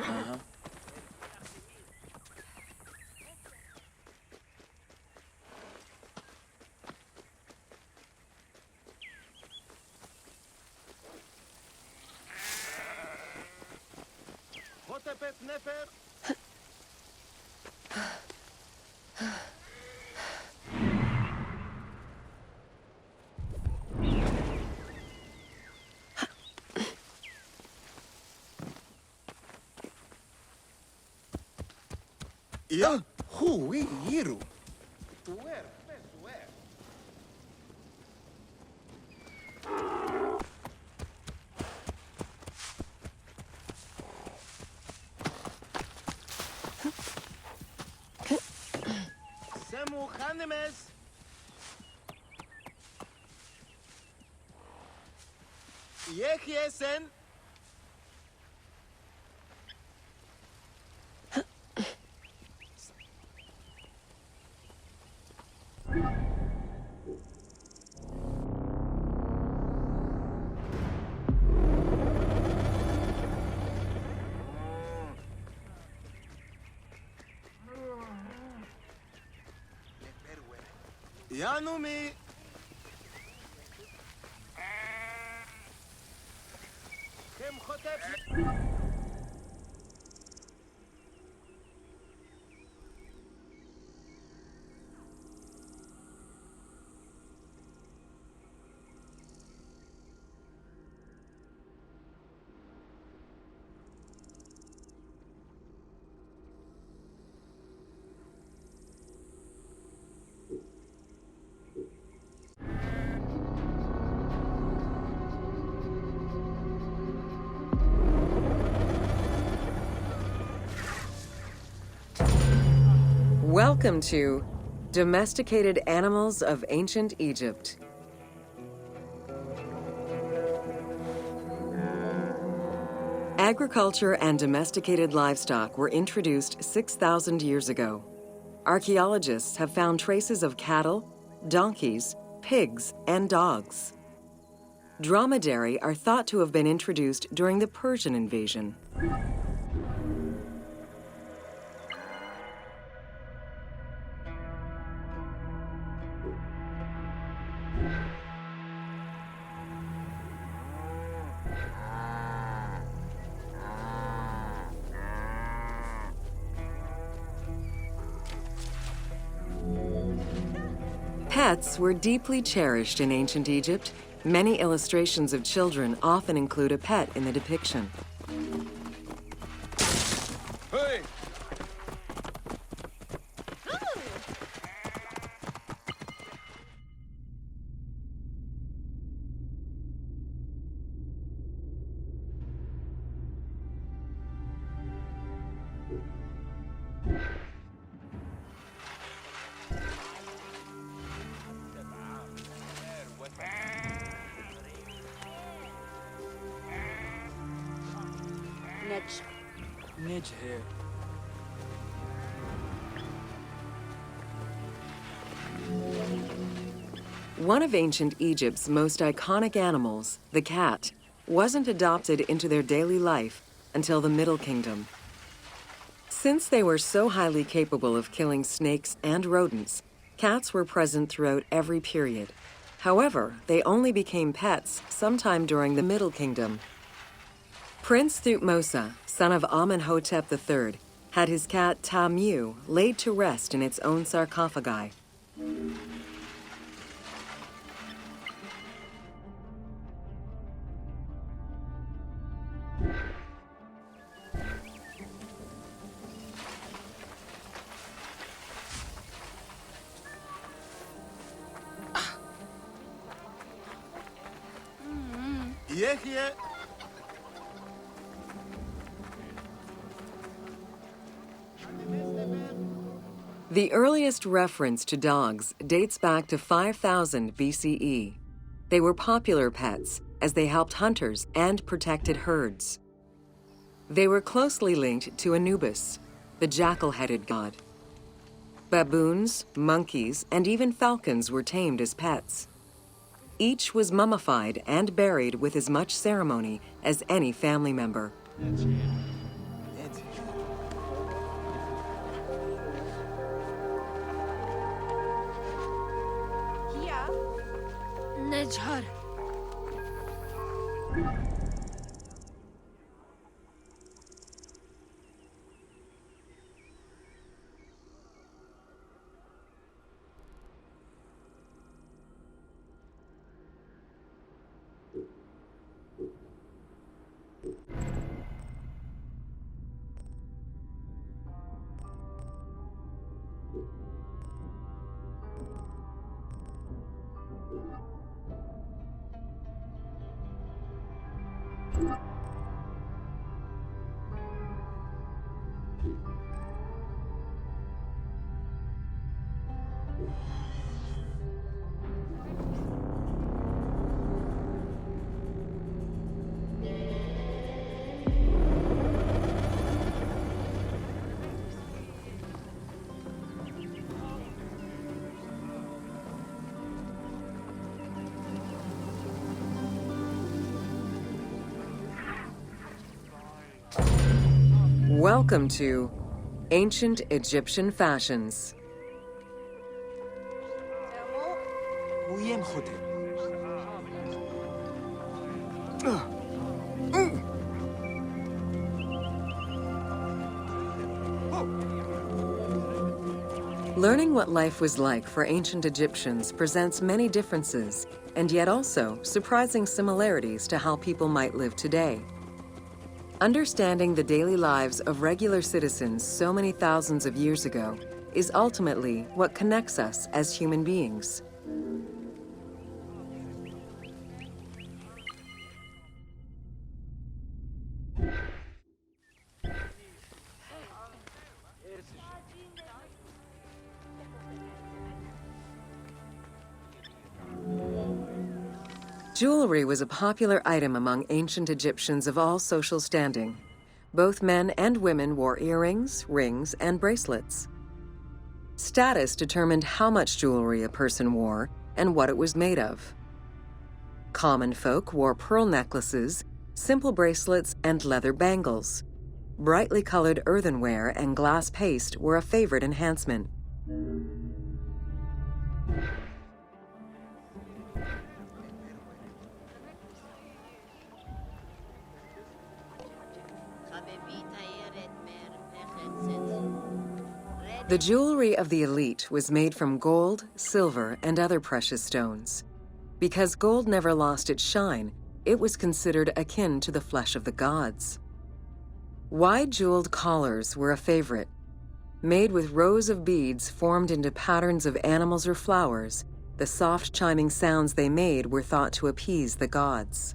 Uh-huh. Ja, hui, Iru. Semu Hanemes. Yehiesen. Yanumi. Welcome to Domesticated Animals of Ancient Egypt. Agriculture and domesticated livestock were introduced 6,000 years ago. Archaeologists have found traces of cattle, donkeys, pigs, and dogs. Dromedary are thought to have been introduced during the Persian invasion. Pets were deeply cherished in ancient Egypt. Many illustrations of children often include a pet in the depiction. Hey. Nidge. One of ancient Egypt's most iconic animals, the cat, wasn't adopted into their daily life until the Middle Kingdom. Since they were so highly capable of killing snakes and rodents, cats were present throughout every period. However, they only became pets sometime during the Middle Kingdom. Prince Thutmose, son of Amenhotep III, had his cat Tamu laid to rest in its own sarcophagi. Yehye. The earliest reference to dogs dates back to 5000 BCE. They were popular pets as they helped hunters and protected herds. They were closely linked to Anubis, the jackal-headed god. Baboons, monkeys, and even falcons were tamed as pets. Each was mummified and buried with as much ceremony as any family member. It's نجهر. Welcome to Ancient Egyptian Fashions. ويم خدم. Learning what life was like for ancient Egyptians presents many differences, and yet also surprising similarities to how people might live today. Understanding the daily lives of regular citizens so many thousands of years ago is ultimately what connects us as human beings. Jewelry was a popular item among ancient Egyptians of all social standing. Both men and women wore earrings, rings, and bracelets. Status determined how much jewelry a person wore and what it was made of. Common folk wore pearl necklaces, simple bracelets, and leather bangles. Brightly colored earthenware and glass paste were a favorite enhancement. The jewelry of the elite was made from gold, silver, and other precious stones. Because gold never lost its shine, it was considered akin to the flesh of the gods. Wide jeweled collars were a favorite. Made with rows of beads formed into patterns of animals or flowers, the soft chiming sounds they made were thought to appease the gods.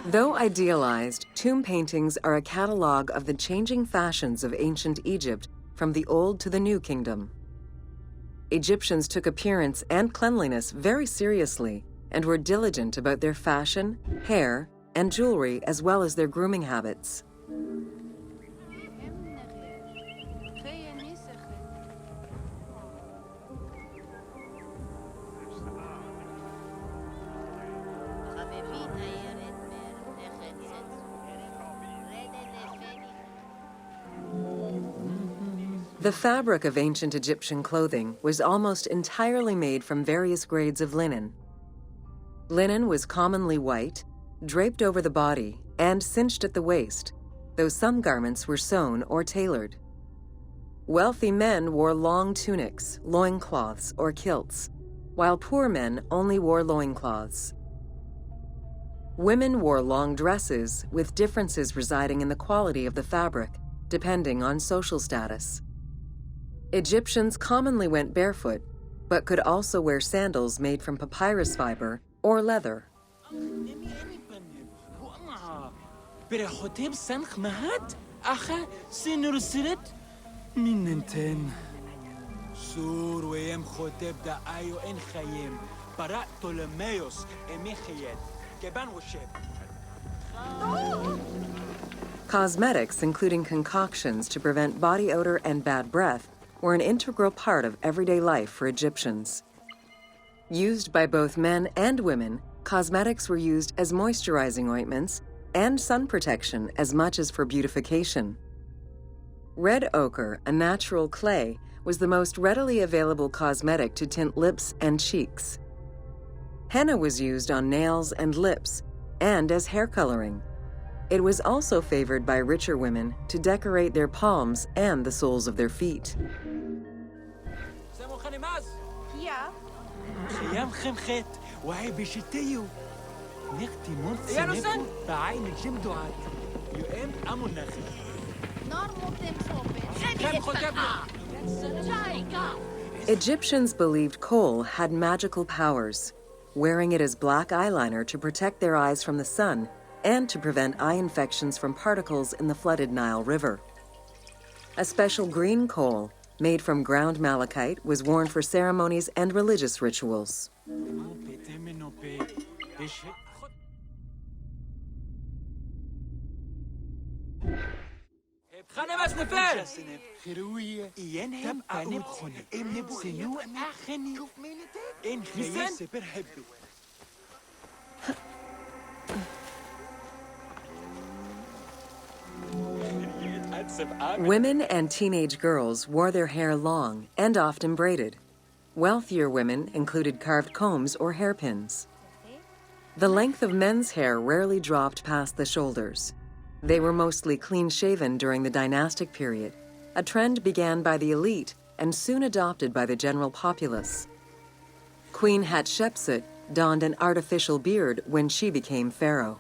Though idealized, tomb paintings are a catalog of the changing fashions of ancient Egypt from the Old to the New Kingdom. Egyptians took appearance and cleanliness very seriously and were diligent about their fashion, hair, and jewelry as well as their grooming habits. The fabric of ancient Egyptian clothing was almost entirely made from various grades of linen. Linen was commonly white, draped over the body, and cinched at the waist, though some garments were sewn or tailored. Wealthy men wore long tunics, loincloths, or kilts, while poor men only wore loincloths. Women wore long dresses, with differences residing in the quality of the fabric, depending on social status. Egyptians commonly went barefoot, but could also wear sandals made from papyrus fiber or leather. Cosmetics, including concoctions to prevent body odor and bad breath, were an integral part of everyday life for Egyptians. Used by both men and women, cosmetics were used as moisturizing ointments, and sun protection as much as for beautification. Red ochre, a natural clay, was the most readily available cosmetic to tint lips and cheeks. Henna was used on nails and lips, and as hair coloring. It was also favored by richer women to decorate their palms and the soles of their feet. Egyptians believed kohl had magical powers, wearing it as black eyeliner to protect their eyes from the sun and to prevent eye infections from particles in the flooded Nile River. A special green kohl, made from ground malachite, was worn for ceremonies and religious rituals. Women and teenage girls wore their hair long and often braided. Wealthier women included carved combs or hairpins. The length of men's hair rarely dropped past the shoulders. They were mostly clean-shaven during the dynastic period, a trend began by the elite and soon adopted by the general populace. Queen Hatshepsut donned an artificial beard when she became pharaoh.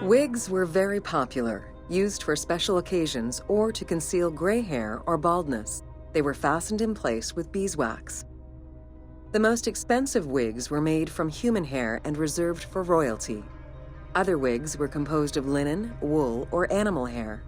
Wigs were very popular, used for special occasions or to conceal gray hair or baldness. They were fastened in place with beeswax. The most expensive wigs were made from human hair and reserved for royalty. Other wigs were composed of linen, wool, or animal hair.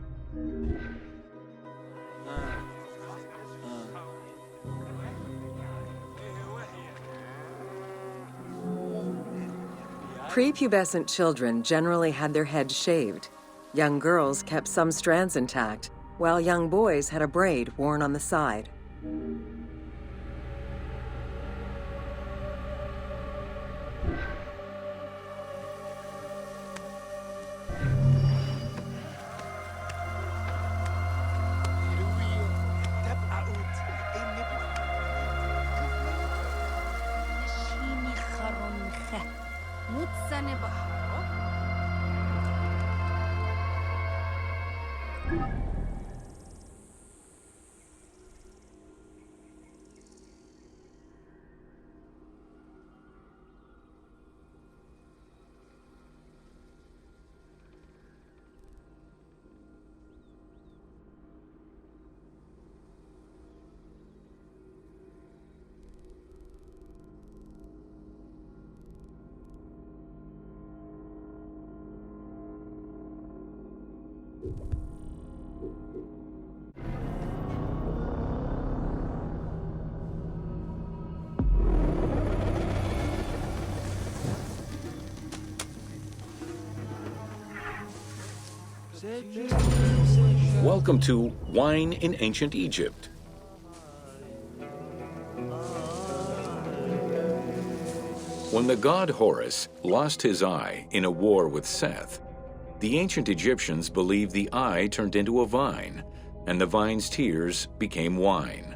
Prepubescent children generally had their heads shaved. Young girls kept some strands intact, while young boys had a braid worn on the side. Welcome to Wine in Ancient Egypt. When the god Horus lost his eye in a war with Seth, the ancient Egyptians believed the eye turned into a vine, and the vine's tears became wine.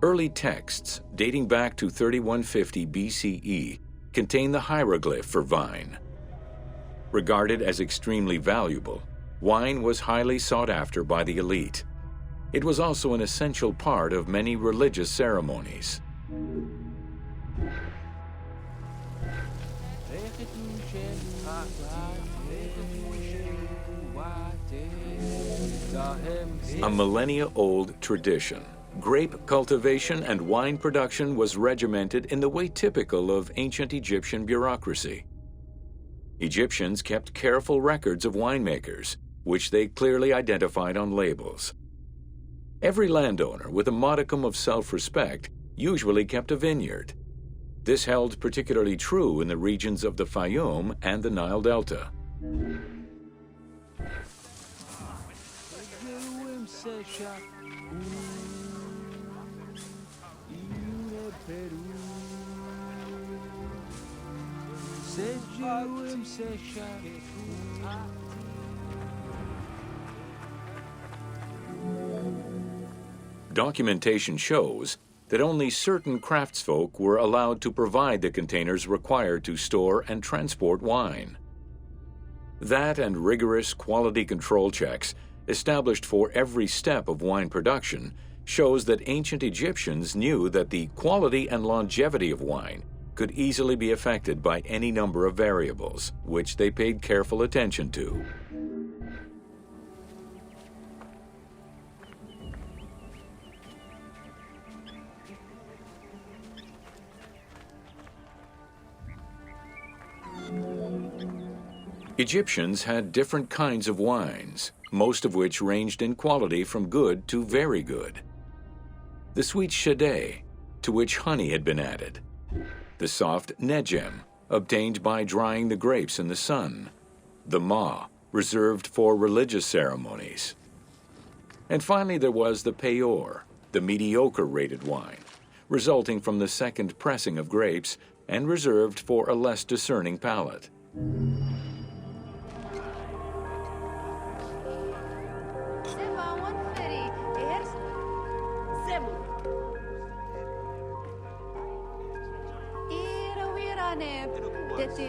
Early texts, dating back to 3150 BCE, contain the hieroglyph for vine. Regarded as extremely valuable, wine was highly sought after by the elite. It was also an essential part of many religious ceremonies. A millennia-old tradition, grape cultivation and wine production was regimented in the way typical of ancient Egyptian bureaucracy. Egyptians kept careful records of winemakers, which they clearly identified on labels. Every landowner with a modicum of self-respect usually kept a vineyard. This held particularly true in the regions of the Fayum and the Nile Delta. seja ire Peru. Seja seja Documentation shows that only certain craftsfolk were allowed to provide the containers required to store and transport wine. That and rigorous quality control checks established for every step of wine production shows that ancient Egyptians knew that the quality and longevity of wine could easily be affected by any number of variables, which they paid careful attention to. Egyptians had different kinds of wines, most of which ranged in quality from good to very good. The sweet shadé, to which honey had been added. The soft negem, obtained by drying the grapes in the sun. The ma, reserved for religious ceremonies. And finally there was the peor, the mediocre rated wine, resulting from the second pressing of grapes and reserved for a less discerning palate. Te